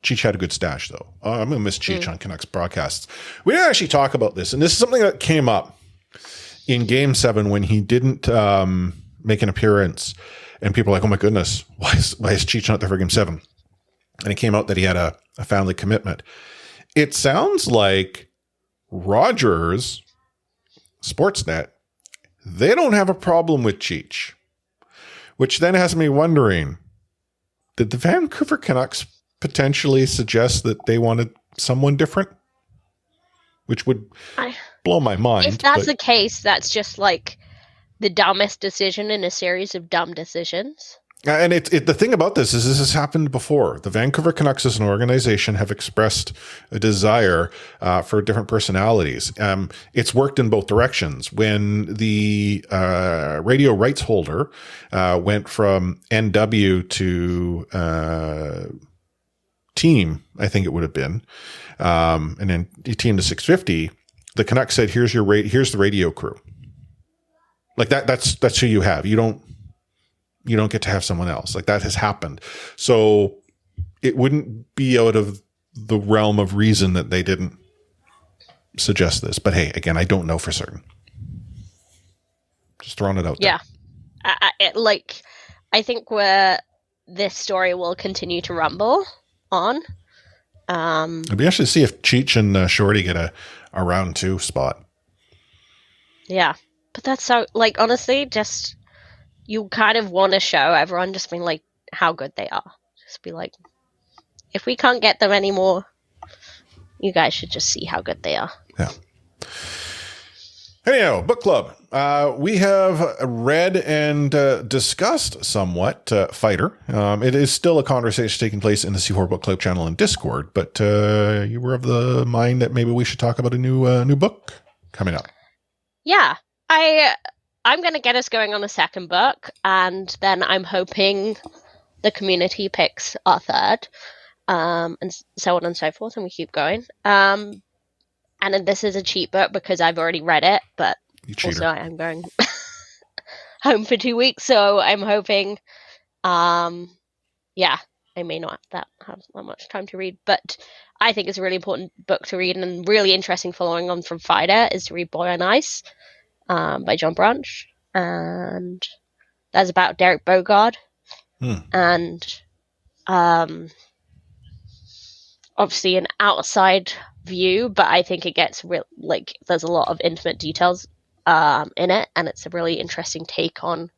Cheech had a good stash, though. I'm gonna miss Cheech on Canucks broadcasts. We didn't actually talk about this, and this is something that came up in Game 7 when he didn't make an appearance, and people were like, "Oh my goodness, why is Cheech not there for Game 7?" And it came out that he had a family commitment. It sounds like Rogers, Sportsnet, they don't have a problem with Cheech, which then has me wondering, did the Vancouver Canucks potentially suggest that they wanted someone different? Which would blow my mind.
If that's the case, that's just the dumbest decision in a series of dumb decisions.
And the thing about this is has happened before. The Vancouver Canucks as an organization have expressed a desire for different personalities. It's worked in both directions. When the radio rights holder went from NW to Team, I think it would have been, and then Team to 650, the Canucks said, here's the radio crew. That's who you have. You don't get to have someone else. That has happened. So it wouldn't be out of the realm of reason that they didn't suggest this. But hey, again, I don't know for certain. Just throwing it out there.
Yeah. I think this story will continue to rumble on.
It'd be interesting to see if Cheech and Shorty get a round 2 spot.
Yeah, but that's so, like, honestly, just, you kind of want to show everyone just being like how good they are. Just be like, if we can't get them anymore, you guys should just see how good they are.
Yeah. Anyhow, book club. We have read and discussed somewhat Fighter. It is still a conversation taking place in the C4 Book Club channel and Discord, but you were of the mind that maybe we should talk about a new book coming up.
Yeah, I'm going to get us going on a second book, and then I'm hoping the community picks our third, and so on and so forth, and we keep going. And then this is a cheat book because I've already read it, but also I'm going home for 2 weeks, so I'm hoping, I may not have that much time to read, but I think it's a really important book to read, and really interesting following on from Fighter is to read Boy on Ice by John Branch, and that's about Derek Bogard, and obviously an outside view, but I think it gets there's a lot of intimate details in it, and it's a really interesting take on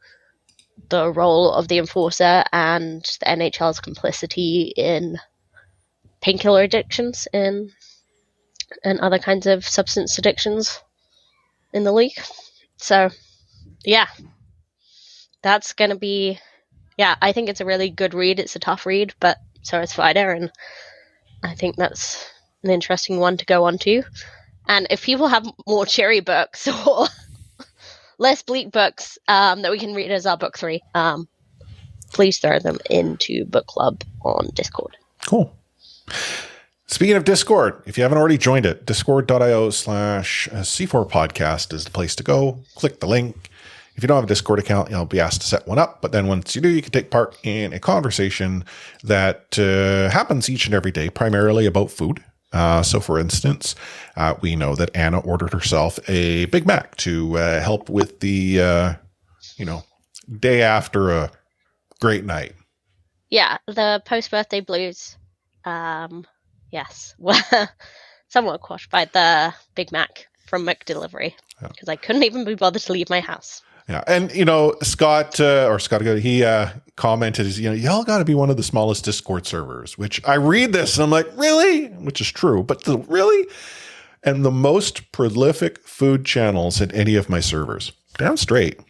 the role of the enforcer and the NHL's complicity in painkiller addictions and other kinds of substance addictions in the league. So yeah, that's gonna be, I think it's a really good read. It's a tough read, but so is Fighter, and I think that's an interesting one to go on to. And if people have more cheery books or less bleak books that we can read as our book 3, please throw them into book club on Discord.
Cool. Speaking of Discord, if you haven't already joined it, discord.io/C4 podcast is the place to go. Click the link. If you don't have a Discord account, you'll be asked to set one up. But then once you do, you can take part in a conversation that happens each and every day, primarily about food. So, for instance, we know that Anna ordered herself a Big Mac to help with the, day after a great night.
Yeah, the post-birthday blues, yes, were somewhat quashed by the Big Mac from McDelivery, because I couldn't even be bothered to leave my house.
Yeah, and Scott he commented, y'all got to be one of the smallest Discord servers. Which I read this and I'm like, really? Which is true, but really, and the most prolific food channels in any of my servers. Damn straight.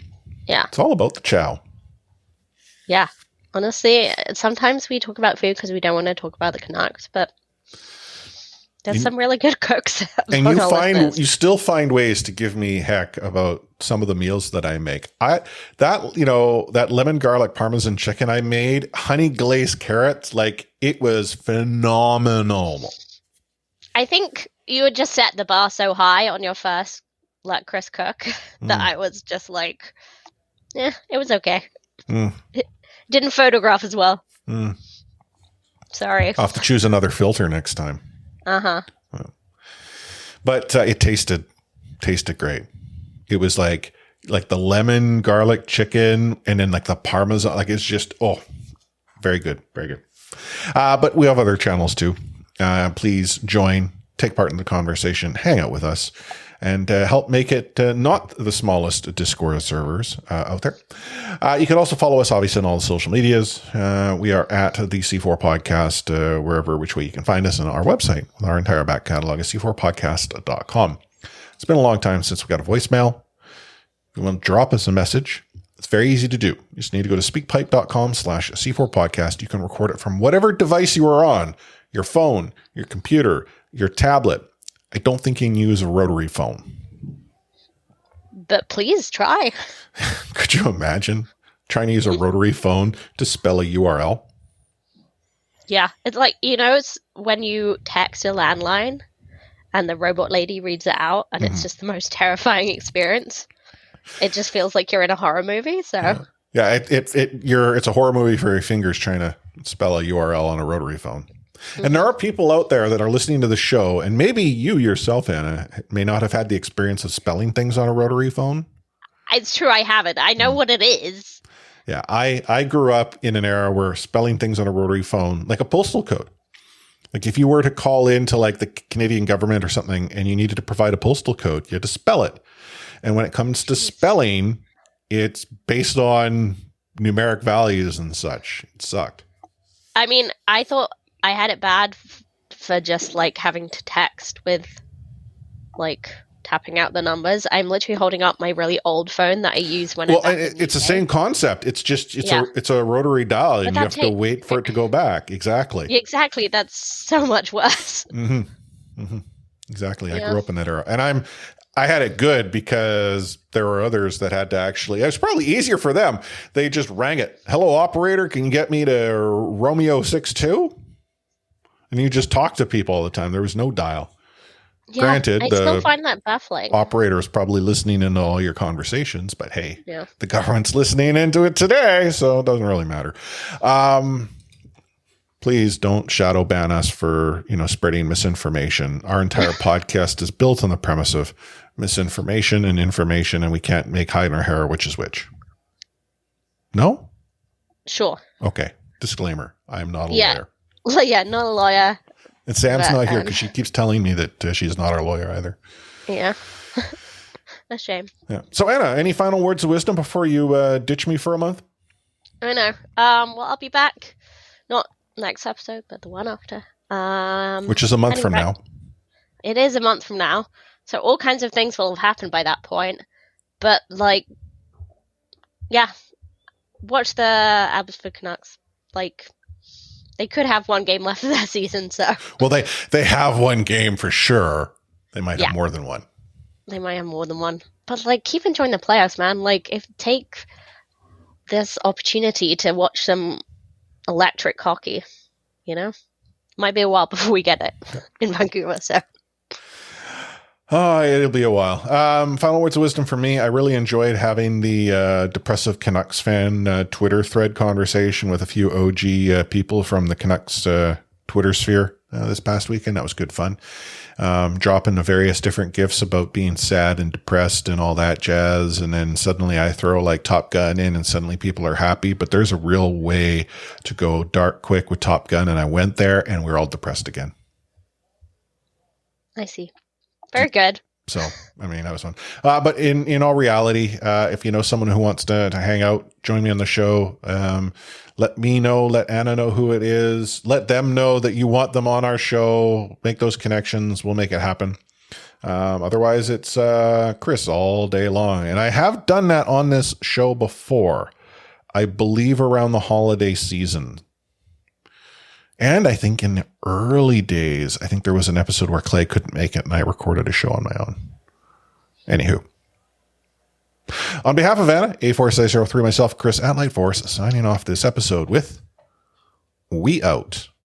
Yeah,
it's all about the chow.
Yeah, honestly, sometimes we talk about food because we don't want to talk about the Canucks, but there's some really good cooks.
And you still find ways to give me heck about some of the meals that I make. That lemon garlic Parmesan chicken I made, honey glazed carrots, it was phenomenal.
I think you would just set the bar so high on your first Let Chris cook that I was just like, it was okay. It didn't photograph as well. Sorry.
I'll have to choose another filter next time. But it tasted great. It was like the lemon garlic chicken, and then the Parmesan. It's just very good, very good. But we have other channels too. Please join, take part in the conversation, hang out with us, and help make it not the smallest Discord servers out there. You can also follow us, obviously, on all the social medias. We are at the C4 Podcast, which way you can find us, on our website with our entire back catalog at c4podcast.com. It's been a long time since we got a voicemail. If you want to drop us a message, it's very easy to do. You just need to go to speakpipe.com/C4 Podcast. You can record it from whatever device you are on, your phone, your computer, your tablet. I don't think you can use a rotary phone.
But please try.
Could you imagine trying to use a rotary phone to spell a URL?
Yeah. It's like, it's when you text a landline and the robot lady reads it out, and it's just the most terrifying experience. It just feels like you're in a horror movie. So it's a horror movie for your fingers trying to spell a URL on a rotary phone. And there are people out there that are listening to the show, and maybe you yourself, Anna, may not have had the experience of spelling things on a rotary phone. it's true. I haven't. I know what it is.
Yeah, I grew up in an era where spelling things on a rotary phone, like a postal code. Like if you were to call into like the Canadian government or something and you needed to provide a postal code, you had to spell it. And when it comes to spelling, it's based on numeric values and such. It sucked.
I mean, I thought I had it bad for just like having to text with like tapping out the numbers. I'm literally holding up my really old phone that I use when
it's the same concept. It's just it's a rotary dial, and you have to wait for it to go back. Exactly.
Exactly. That's so much worse.
Exactly. I grew up in that era, and I had it good because there were others that had to actually. It was probably easier for them. They just rang it. Hello, operator. Can you get me to Romeo 62? And you just talk to people all the time. There was no dial.
Yeah,
Granted,
I still find that baffling.
Operator is probably listening into all your conversations, but hey, the government's listening into it today, so it doesn't really matter. Please don't shadow ban us for spreading misinformation. Our entire podcast is built on the premise of misinformation and information, and we can't make hide in our hair which is which. No?
Sure.
Okay. Disclaimer: I am not a lawyer.
Yeah, not a lawyer.
And Sam's not here because she keeps telling me that she's not our lawyer either.
Yeah. A shame.
Yeah. So, Anna, any final words of wisdom before you ditch me for a month?
I know. Well, I'll be back. Not next episode, but the one after.
Which is a month from now.
It is a month from now. So all kinds of things will have happened by that point. But, like, yeah. Watch the Abbotsford Canucks. Like, they could have one game left of their season, so.
Well, they have one game for sure. They might have more than one.
They might have more than one. But, like, keep enjoying the playoffs, man. Like, take this opportunity to watch some electric hockey, Might be a while before we get it in Vancouver, so.
Oh, it'll be a while. Final words of wisdom for me. I really enjoyed having the depressive Canucks fan Twitter thread conversation with a few OG people from the Canucks Twitter sphere this past weekend. That was good fun. Dropping the various different gifs about being sad and depressed and all that jazz. And then suddenly I throw like Top Gun in and suddenly people are happy. But there's a real way to go dark quick with Top Gun. And I went there and we're all depressed again.
I see. Very good.
So, I mean, that was fun. But in all reality, if you know someone who wants to hang out, join me on the show. Let me know, let Anna know who it is. Let them know that you want them on our show. Make those connections. We'll make it happen. Otherwise, it's Chris all day long. And I have done that on this show before. I believe around the holiday season. And I think in the early days, I think there was an episode where Clay couldn't make it and I recorded a show on my own. Anywho. On behalf of Anna, A4603, myself, Chris at Lightforce, signing off this episode with We Out.